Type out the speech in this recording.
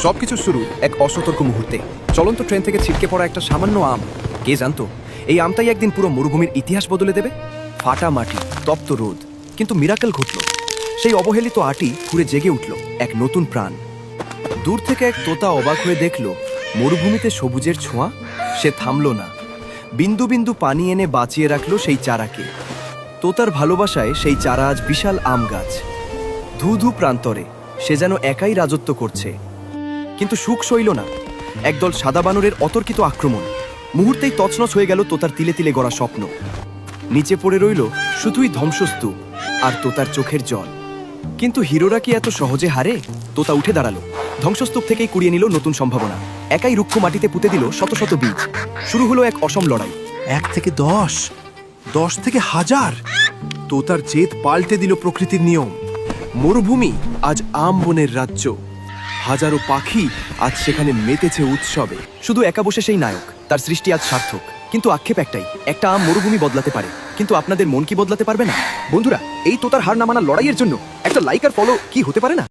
সবকিছু শুরু এক অসতর্ক মুহূর্তে। চলন্ত ট্রেন থেকে ছিটকে পড়া একটা সামান্য আম। কে জানতো এই আমটাই একদিন পুরো মরুভূমির ইতিহাস বদলে দেবে। ফাটা মাটি, তপ্ত রোদ, কিন্তু মিরাকেল ঘটল। সেই অবহেলিত আটি ঘুরে জেগে উঠল এক নতুন প্রাণ। দূর থেকে এক তোতা অবাক হয়ে দেখল মরুভূমিতে সবুজের ছোঁয়া। সে থামল না, বিন্দু বিন্দু পানি এনে বাঁচিয়ে রাখল সেই চারাকে। তোতার ভালোবাসায় সেই চারা আজ বিশাল আম গাছ। ধু ধু প্রান্তরে সে যেন একাই রাজত্ব করছে। কিন্তু সুখ সইল না। একদল সাদা বানরের অতর্কিত আক্রমণ। মুহূর্তেই তছনছ হয়ে গেল তোতার তিলে তিলে গড়া স্বপ্ন। নিচে পড়ে রইল শুধুই ধ্বংসস্তূপ আর তোতার চোখের জল। কিন্তু হিরোরা কি এত সহজে হারে? তোতা উঠে দাঁড়ালো, ধ্বংসস্তূপ থেকেই কুড়িয়ে নিল নতুন সম্ভাবনা। একাই রুক্ষ মাটিতে পুঁতে দিল শত শত বীজ। শুরু হলো এক অসম লড়াই। 1 থেকে 10, 10 থেকে 1000। তোতার জেদ পাল্টে দিল প্রকৃতির নিয়ম। মরুভূমি আজ আম বনের রাজ্য। হাজারো পাখি আজ সেখানে মেতেছে উৎসবে। শুধু একা বসে সেই নায়ক, তার সৃষ্টি আজ সার্থক। কিন্তু আক্ষেপ একটাই, একটা আম মরুভূমি বদলাতে পারে, কিন্তু আপনাদের মন কি বদলাতে পারবে না? বন্ধুরা, এই তোতার হার না মানা লড়াইয়ের জন্য একটা লাইক আর ফলো কি হতে পারে না?